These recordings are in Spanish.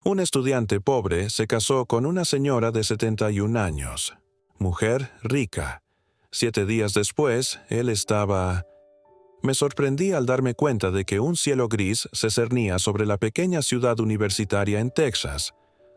Un estudiante pobre se casó con una señora de 71 años, mujer rica. 7 días después, él estaba... Me sorprendí al darme cuenta de que un cielo gris se cernía sobre la pequeña ciudad universitaria en Texas.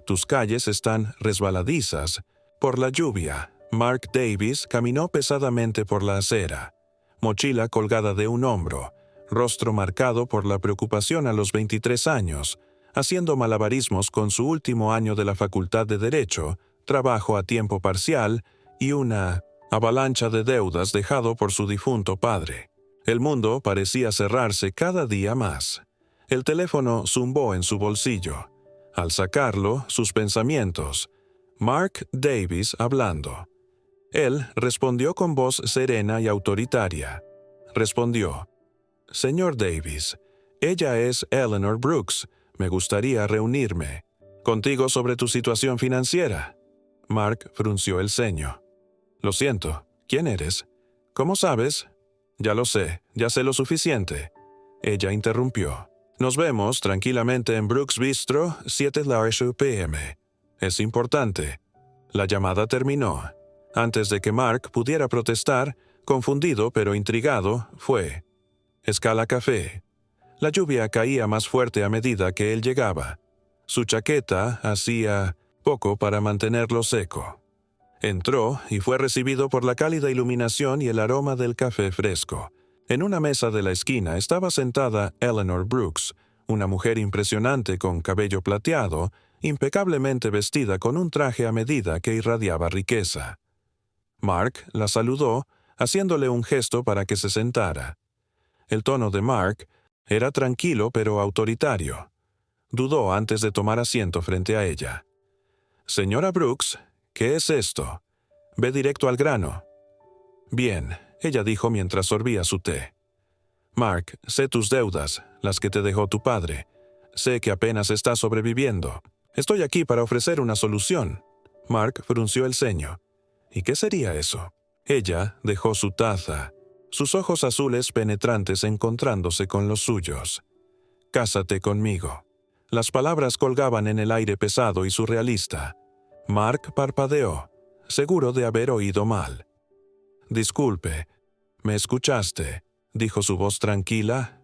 Tus calles están resbaladizas por la lluvia. Mark Davis caminó pesadamente por la acera, mochila colgada de un hombro, rostro marcado por la preocupación a los 23 años, haciendo malabarismos con su último año de la Facultad de Derecho, trabajo a tiempo parcial y una avalancha de deudas dejado por su difunto padre. El mundo parecía cerrarse cada día más. El teléfono zumbó en su bolsillo. Al sacarlo, sus pensamientos. Mark Davis hablando. Él respondió con voz serena y autoritaria. Respondió: «Señor Davis, ella es Eleanor Brooks. Me gustaría reunirme contigo sobre tu situación financiera». Mark frunció el ceño. «Lo siento, ¿quién eres? ¿Cómo sabes?» «Ya lo sé, ya sé lo suficiente». Ella interrumpió. «Nos vemos tranquilamente en Brooks Bistro, 7:00 p.m. Es importante». La llamada terminó. Antes de que Mark pudiera protestar, confundido pero intrigado, fue. Escala Café. La lluvia caía más fuerte a medida que él llegaba. Su chaqueta hacía poco para mantenerlo seco. Entró y fue recibido por la cálida iluminación y el aroma del café fresco. En una mesa de la esquina estaba sentada Eleanor Brooks, una mujer impresionante con cabello plateado, impecablemente vestida con un traje a medida que irradiaba riqueza. Mark la saludó, haciéndole un gesto para que se sentara. El tono de Mark era tranquilo pero autoritario. Dudó antes de tomar asiento frente a ella. «Señora Brooks, ¿qué es esto? Ve directo al grano». «Bien», ella dijo mientras sorbía su té. «Mark, sé tus deudas, las que te dejó tu padre. Sé que apenas estás sobreviviendo. Estoy aquí para ofrecer una solución». Mark frunció el ceño. «¿Y qué sería eso?» Ella dejó su taza, sus ojos azules penetrantes encontrándose con los suyos. «Cásate conmigo». Las palabras colgaban en el aire pesado y surrealista. Mark parpadeó, seguro de haber oído mal. «Disculpe, ¿me escuchaste?», dijo su voz tranquila.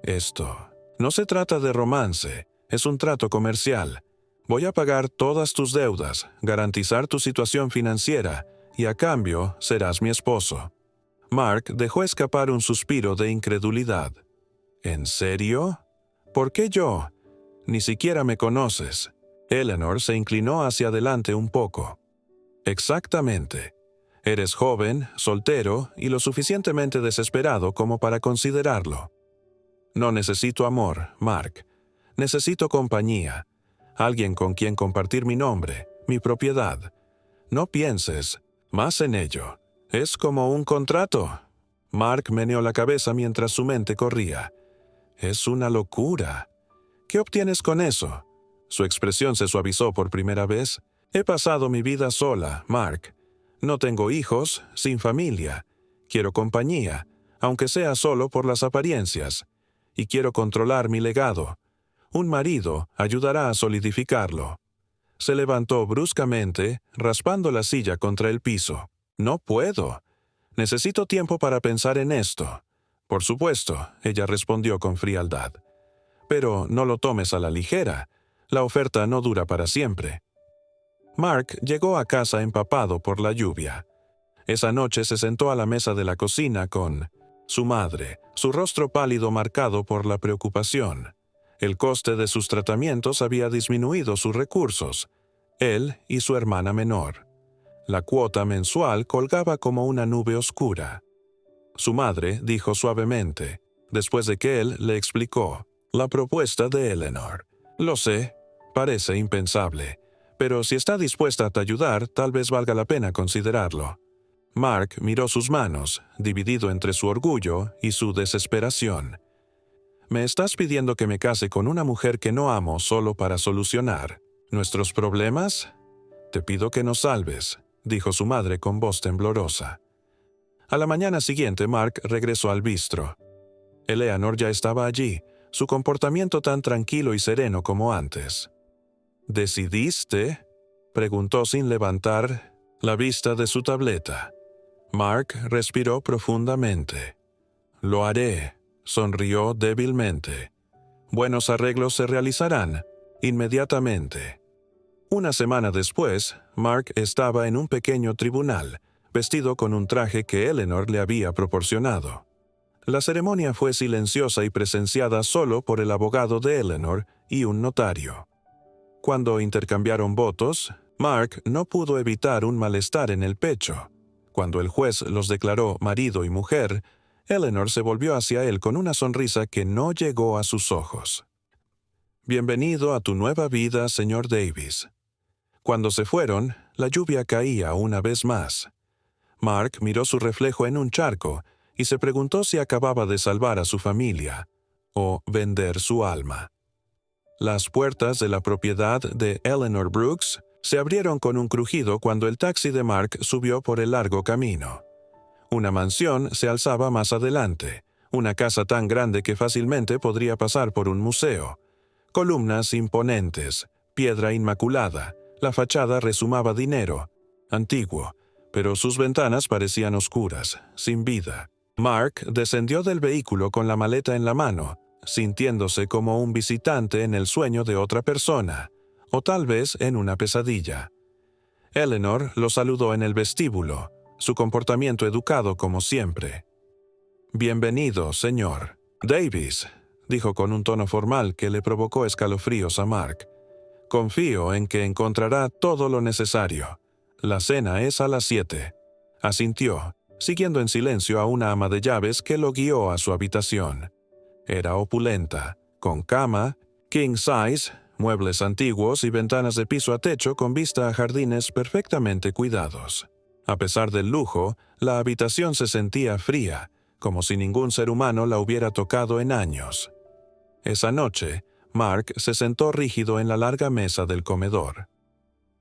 «Esto no se trata de romance, es un trato comercial. Voy a pagar todas tus deudas, garantizar tu situación financiera, y a cambio serás mi esposo». Mark dejó escapar un suspiro de incredulidad. «¿En serio? ¿Por qué yo? Ni siquiera me conoces». Eleanor se inclinó hacia adelante un poco. «Exactamente. Eres joven, soltero y lo suficientemente desesperado como para considerarlo. No necesito amor, Mark. Necesito compañía. Alguien con quien compartir mi nombre, mi propiedad. No pienses más en ello. Es como un contrato». Mark meneó la cabeza mientras su mente corría. «Es una locura. ¿Qué obtienes con eso?» Su expresión se suavizó por primera vez. «He pasado mi vida sola, Mark. No tengo hijos, sin familia. Quiero compañía, aunque sea solo por las apariencias. Y quiero controlar mi legado. Un marido ayudará a solidificarlo». Se levantó bruscamente, raspando la silla contra el piso. «No puedo. Necesito tiempo para pensar en esto». «Por supuesto», ella respondió con frialdad. «Pero no lo tomes a la ligera. La oferta no dura para siempre». Mark llegó a casa empapado por la lluvia. Esa noche se sentó a la mesa de la cocina con su madre, su rostro pálido marcado por la preocupación. El coste de sus tratamientos había disminuido sus recursos. Él y su hermana menor. La cuota mensual colgaba como una nube oscura. Su madre dijo suavemente, después de que él le explicó la propuesta de Eleanor. «Lo sé, parece impensable, pero si está dispuesta a ayudar, tal vez valga la pena considerarlo». Mark miró sus manos, dividido entre su orgullo y su desesperación. «¿Me estás pidiendo que me case con una mujer que no amo solo para solucionar nuestros problemas? Te pido que nos salves», dijo su madre con voz temblorosa. A la mañana siguiente Mark regresó al bistro. Eleanor ya estaba allí, su comportamiento tan tranquilo y sereno como antes. ¿Decidiste? Preguntó sin levantar la vista de su tableta. Mark respiró profundamente. Lo haré, sonrió débilmente. Buenos arreglos se realizarán inmediatamente. Una semana después, Mark estaba en un pequeño tribunal, vestido con un traje que Eleanor le había proporcionado. La ceremonia fue silenciosa y presenciada solo por el abogado de Eleanor y un notario. Cuando intercambiaron votos, Mark no pudo evitar un malestar en el pecho. Cuando el juez los declaró marido y mujer, Eleanor se volvió hacia él con una sonrisa que no llegó a sus ojos. «Bienvenido a tu nueva vida, señor Davis». Cuando se fueron, la lluvia caía una vez más. Mark miró su reflejo en un charco y se preguntó si acababa de salvar a su familia o vender su alma. Las puertas de la propiedad de Eleanor Brooks se abrieron con un crujido cuando el taxi de Mark subió por el largo camino. Una mansión se alzaba más adelante, una casa tan grande que fácilmente podría pasar por un museo. Columnas imponentes, piedra inmaculada, la fachada resumaba dinero, antiguo, pero sus ventanas parecían oscuras, sin vida. Mark descendió del vehículo con la maleta en la mano, sintiéndose como un visitante en el sueño de otra persona, o tal vez en una pesadilla. Eleanor lo saludó en el vestíbulo, su comportamiento educado como siempre. «Bienvenido, señor Davis», dijo con un tono formal que le provocó escalofríos a Mark. «Confío en que encontrará todo lo necesario. La cena es a las 7». Asintió, siguiendo en silencio a una ama de llaves que lo guió a su habitación. Era opulenta, con cama, king size, muebles antiguos y ventanas de piso a techo con vista a jardines perfectamente cuidados. A pesar del lujo, la habitación se sentía fría, como si ningún ser humano la hubiera tocado en años. Esa noche, Mark se sentó rígido en la larga mesa del comedor.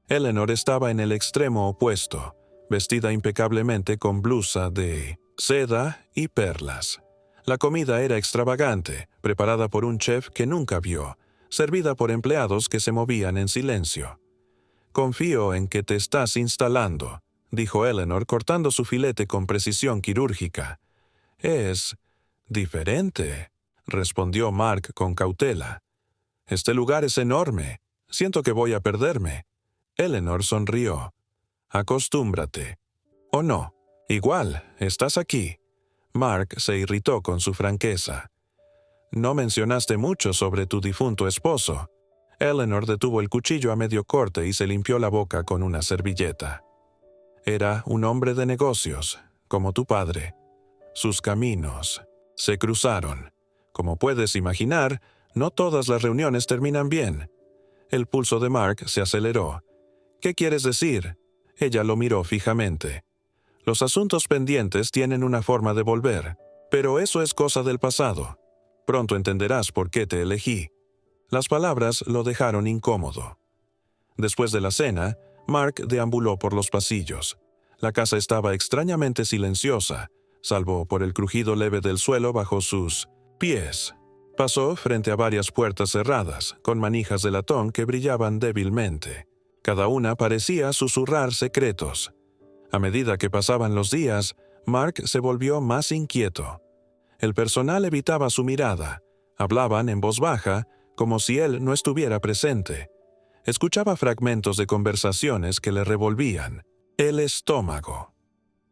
Eleanor estaba en el extremo opuesto, vestida impecablemente con blusa de seda y perlas. La comida era extravagante, preparada por un chef que nunca vio, servida por empleados que se movían en silencio. «Confío en que te estás instalando», dijo Eleanor cortando su filete con precisión quirúrgica. «Es diferente», respondió Mark con cautela. «Este lugar es enorme. Siento que voy a perderme». Eleanor sonrió. «Acostúmbrate». «¿O no? Igual, estás aquí». Mark se irritó con su franqueza. «No mencionaste mucho sobre tu difunto esposo». Eleanor detuvo el cuchillo a medio corte y se limpió la boca con una servilleta. «Era un hombre de negocios, como tu padre. Sus caminos se cruzaron. Como puedes imaginar, no todas las reuniones terminan bien». El pulso de Mark se aceleró. «¿Qué quieres decir?» Ella lo miró fijamente. «Los asuntos pendientes tienen una forma de volver, pero eso es cosa del pasado. Pronto entenderás por qué te elegí». Las palabras lo dejaron incómodo. Después de la cena, Mark deambuló por los pasillos. La casa estaba extrañamente silenciosa, salvo por el crujido leve del suelo bajo sus pies. Pasó frente a varias puertas cerradas, con manijas de latón que brillaban débilmente. Cada una parecía susurrar secretos. A medida que pasaban los días, Mark se volvió más inquieto. El personal evitaba su mirada. Hablaban en voz baja, como si él no estuviera presente. Escuchaba fragmentos de conversaciones que le revolvían el estómago.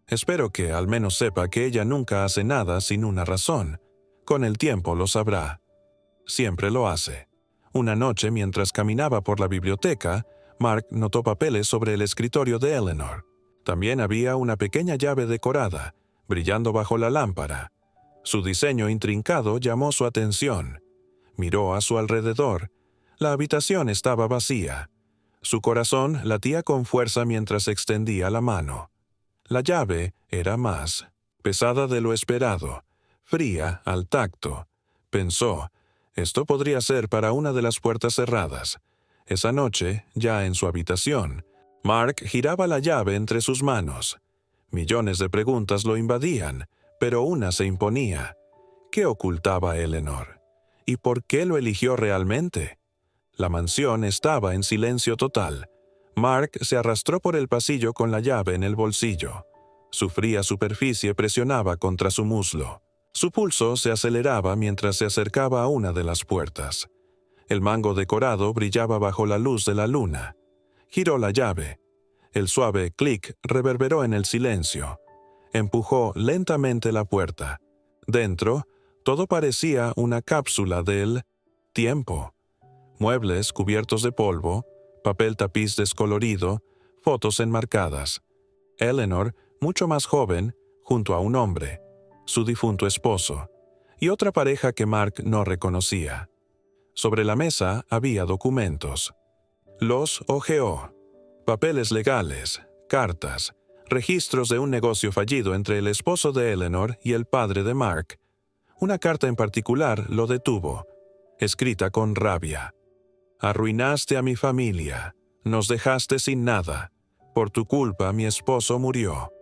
Espero que al menos sepa que ella nunca hace nada sin una razón. Con el tiempo lo sabrá. Siempre lo hace. Una noche, mientras caminaba por la biblioteca, Mark notó papeles sobre el escritorio de Eleanor. También había una pequeña llave decorada, brillando bajo la lámpara. Su diseño intrincado llamó su atención. Miró a su alrededor. La habitación estaba vacía. Su corazón latía con fuerza mientras extendía la mano. La llave era más pesada de lo esperado, fría al tacto. Pensó, esto podría ser para una de las puertas cerradas. Esa noche, ya en su habitación, Mark giraba la llave entre sus manos. Millones de preguntas lo invadían, pero una se imponía. ¿Qué ocultaba Eleanor? ¿Y por qué lo eligió realmente? La mansión estaba en silencio total. Mark se arrastró por el pasillo con la llave en el bolsillo. Su fría superficie presionaba contra su muslo. Su pulso se aceleraba mientras se acercaba a una de las puertas. El mango decorado brillaba bajo la luz de la luna. Giró la llave. El suave clic reverberó en el silencio. Empujó lentamente la puerta. Dentro, todo parecía una cápsula del tiempo. Muebles cubiertos de polvo, papel tapiz descolorido, fotos enmarcadas. Eleanor, mucho más joven, junto a un hombre, su difunto esposo, y otra pareja que Mark no reconocía. Sobre la mesa había documentos. Los hojeó. Papeles legales, cartas, registros de un negocio fallido entre el esposo de Eleanor y el padre de Mark. Una carta en particular lo detuvo, escrita con rabia. Arruinaste a mi familia, nos dejaste sin nada. Por tu culpa mi esposo murió.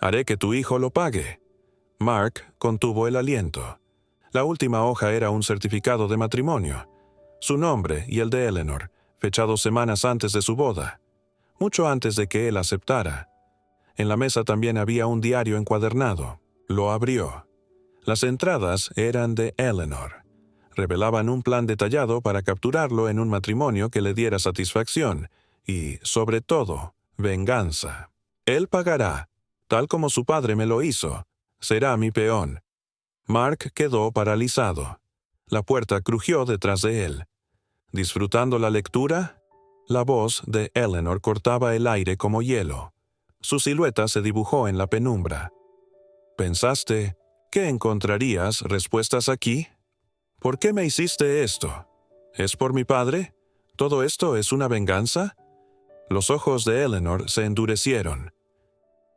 Haré que tu hijo lo pague. Mark contuvo el aliento. La última hoja era un certificado de matrimonio. Su nombre y el de Eleanor, fechados semanas antes de su boda, mucho antes de que él aceptara. En la mesa también había un diario encuadernado. Lo abrió. Las entradas eran de Eleanor. Revelaban un plan detallado para capturarlo en un matrimonio que le diera satisfacción y, sobre todo, venganza. Él pagará, tal como su padre me lo hizo. Será mi peón. Mark quedó paralizado. La puerta crujió detrás de él. ¿Disfrutando la lectura? La voz de Eleanor cortaba el aire como hielo. Su silueta se dibujó en la penumbra. ¿Pensaste que encontrarías respuestas aquí? ¿Por qué me hiciste esto? ¿Es por mi padre? ¿Todo esto es una venganza? Los ojos de Eleanor se endurecieron.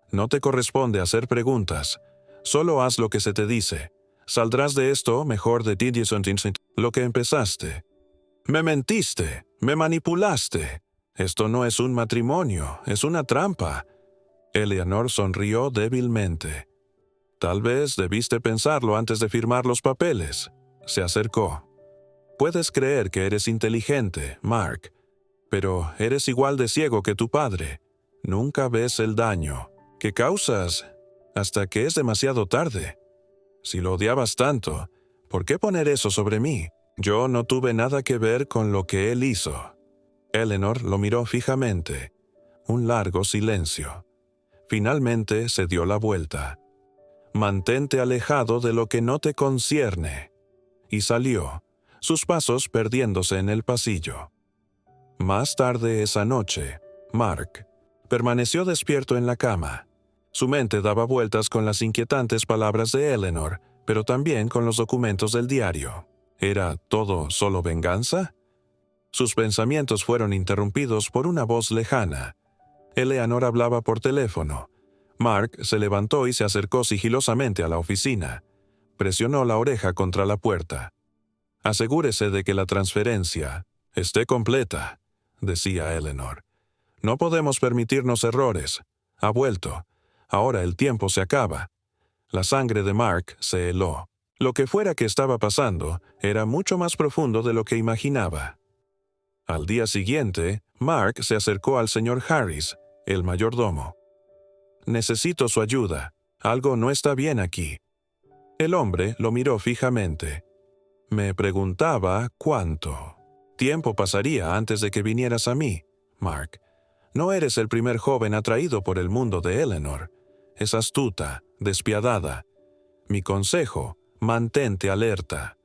No te corresponde hacer preguntas. Solo haz lo que se te dice. Saldrás de esto mejor de lo que empezaste. Me mentiste, me manipulaste. Esto no es un matrimonio, es una trampa. Eleanor sonrió débilmente. Tal vez debiste pensarlo antes de firmar los papeles. Se acercó. Puedes creer que eres inteligente, Mark, pero eres igual de ciego que tu padre. Nunca ves el daño que causas hasta que es demasiado tarde. Si lo odiabas tanto, ¿por qué poner eso sobre mí? Yo no tuve nada que ver con lo que él hizo. Eleanor lo miró fijamente. Un largo silencio. Finalmente se dio la vuelta. Mantente alejado de lo que no te concierne. Y salió, sus pasos perdiéndose en el pasillo. Más tarde esa noche, Mark permaneció despierto en la cama. Su mente daba vueltas con las inquietantes palabras de Eleanor, pero también con los documentos del diario. ¿Era todo solo venganza? Sus pensamientos fueron interrumpidos por una voz lejana. Eleanor hablaba por teléfono. Mark se levantó y se acercó sigilosamente a la oficina. Presionó la oreja contra la puerta. Asegúrese de que la transferencia esté completa, decía Eleanor. No podemos permitirnos errores. Ha vuelto. Ahora el tiempo se acaba. La sangre de Mark se heló. Lo que fuera que estaba pasando era mucho más profundo de lo que imaginaba. Al día siguiente, Mark se acercó al señor Harris, el mayordomo. Necesito su ayuda. Algo no está bien aquí. El hombre lo miró fijamente. Me preguntaba cuánto tiempo pasaría antes de que vinieras a mí, Mark. No eres el primer joven atraído por el mundo de Eleanor. Es astuta, despiadada. Mi consejo, mantente alerta.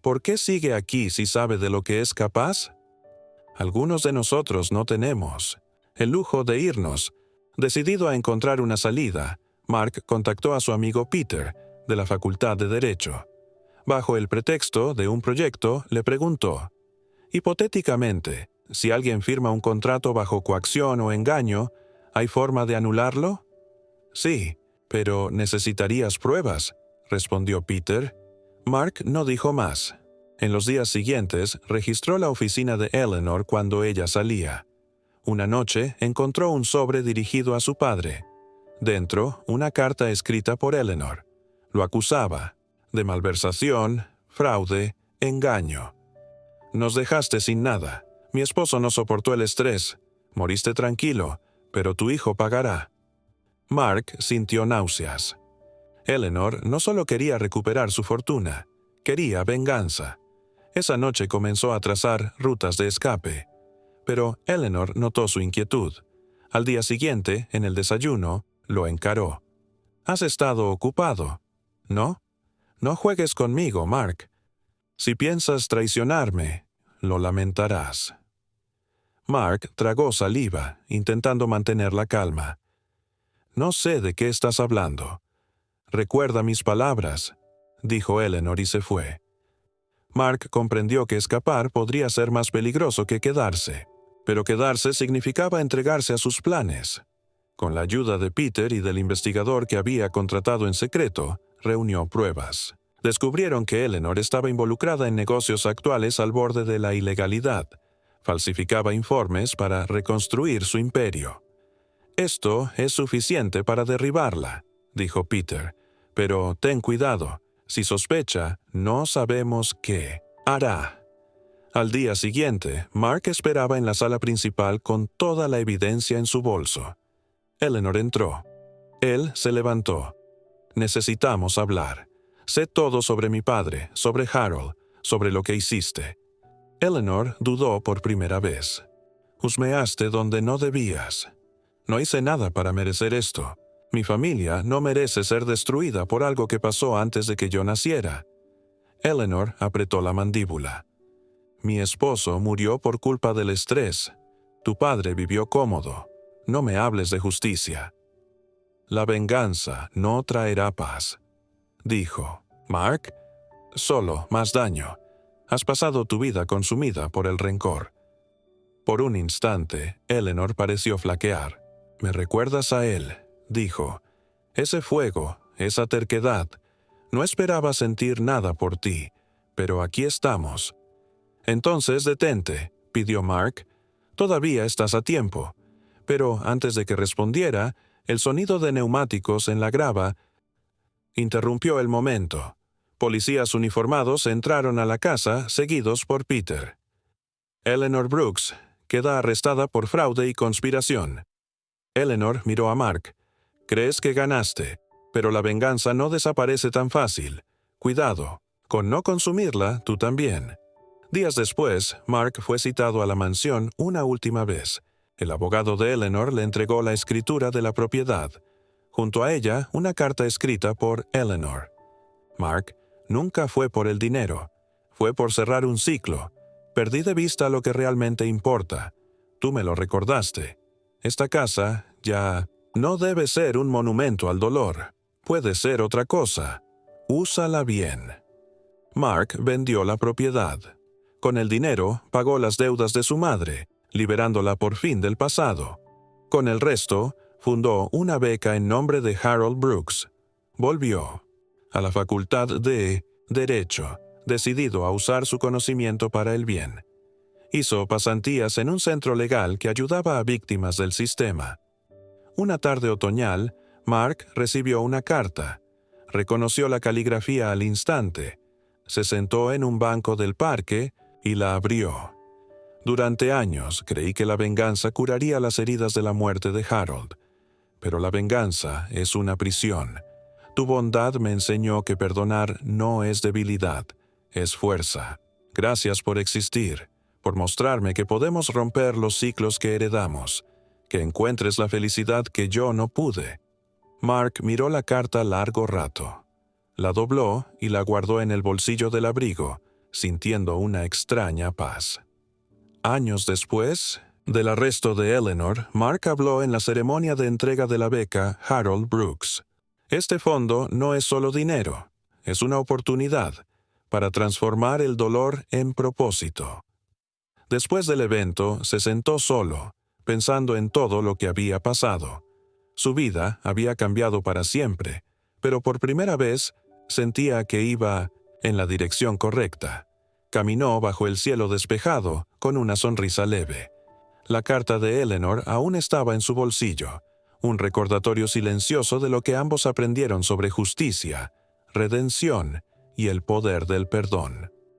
¿Por qué sigue aquí si sabe de lo que es capaz? Algunos de nosotros no tenemos el lujo de irnos. Decidido a encontrar una salida, Mark contactó a su amigo Peter, de la Facultad de Derecho. Bajo el pretexto de un proyecto, le preguntó: hipotéticamente, si alguien firma un contrato bajo coacción o engaño, ¿hay forma de anularlo? Sí, pero necesitarías pruebas, respondió Peter. Mark no dijo más. En los días siguientes, registró la oficina de Eleanor cuando ella salía. Una noche, encontró un sobre dirigido a su padre. Dentro, una carta escrita por Eleanor. Lo acusaba de malversación, fraude, engaño. Nos dejaste sin nada. Mi esposo no soportó el estrés. Moriste tranquilo, pero tu hijo pagará. Mark sintió náuseas. Eleanor no solo quería recuperar su fortuna, quería venganza. Esa noche comenzó a trazar rutas de escape. Pero Eleanor notó su inquietud. Al día siguiente, en el desayuno, lo encaró. «Has estado ocupado, ¿no? No juegues conmigo, Mark. Si piensas traicionarme, lo lamentarás». Mark tragó saliva, intentando mantener la calma. «No sé de qué estás hablando. Recuerda mis palabras», dijo Eleanor y se fue. Mark comprendió que escapar podría ser más peligroso que quedarse, pero quedarse significaba entregarse a sus planes. Con la ayuda de Peter y del investigador que había contratado en secreto, reunió pruebas. Descubrieron que Eleanor estaba involucrada en negocios actuales al borde de la ilegalidad. Falsificaba informes para reconstruir su imperio. «Esto es suficiente para derribarla», dijo Peter. «Pero ten cuidado. Si sospecha, no sabemos qué hará». Al día siguiente, Mark esperaba en la sala principal con toda la evidencia en su bolso. Eleanor entró. Él se levantó. «Necesitamos hablar. Sé todo sobre mi padre, sobre Harold, sobre lo que hiciste». Eleanor dudó por primera vez. «Husmeaste donde no debías. No hice nada para merecer esto. Mi familia no merece ser destruida por algo que pasó antes de que yo naciera». Eleanor apretó la mandíbula. «Mi esposo murió por culpa del estrés. Tu padre vivió cómodo. No me hables de justicia». «La venganza no traerá paz», dijo. «Mark, solo más daño. Has pasado tu vida consumida por el rencor». Por un instante, Eleanor pareció flaquear. «Me recuerdas a él», dijo. «Ese fuego, esa terquedad. No esperaba sentir nada por ti, pero aquí estamos». «Entonces detente», pidió Mark. «Todavía estás a tiempo». Pero antes de que respondiera, el sonido de neumáticos en la grava interrumpió el momento. Policías uniformados entraron a la casa, seguidos por Peter. «Eleanor Brooks queda arrestada por fraude y conspiración». Eleanor miró a Mark. «Crees que ganaste, pero la venganza no desaparece tan fácil. Cuidado, con no consumirla, tú también». Días después, Mark fue citado a la mansión una última vez. El abogado de Eleanor le entregó la escritura de la propiedad. Junto a ella, una carta escrita por Eleanor. «Mark, nunca fue por el dinero. Fue por cerrar un ciclo. Perdí de vista lo que realmente importa. Tú me lo recordaste. Esta casa ya no debe ser un monumento al dolor. Puede ser otra cosa. Úsala bien». Mark vendió la propiedad. Con el dinero, pagó las deudas de su madre, liberándola por fin del pasado. Con el resto, fundó una beca en nombre de Harold Brooks. Volvió a la Facultad de Derecho, decidido a usar su conocimiento para el bien. Hizo pasantías en un centro legal que ayudaba a víctimas del sistema. Una tarde otoñal, Mark recibió una carta. Reconoció la caligrafía al instante. Se sentó en un banco del parque y la abrió. «Durante años creí que la venganza curaría las heridas de la muerte de Harold. Pero la venganza es una prisión. Tu bondad me enseñó que perdonar no es debilidad, es fuerza. Gracias por existir, por mostrarme que podemos romper los ciclos que heredamos, que encuentres la felicidad que yo no pude». Mark miró la carta largo rato. La dobló y la guardó en el bolsillo del abrigo, sintiendo una extraña paz. Años después del arresto de Eleanor, Mark habló en la ceremonia de entrega de la beca Harold Brooks. Este fondo no es solo dinero, es una oportunidad para transformar el dolor en propósito. Después del evento, se sentó solo, pensando en todo lo que había pasado. Su vida había cambiado para siempre, pero por primera vez sentía que iba en la dirección correcta. Caminó bajo el cielo despejado, con una sonrisa leve. La carta de Eleanor aún estaba en su bolsillo, un recordatorio silencioso de lo que ambos aprendieron sobre justicia, redención y el poder del perdón.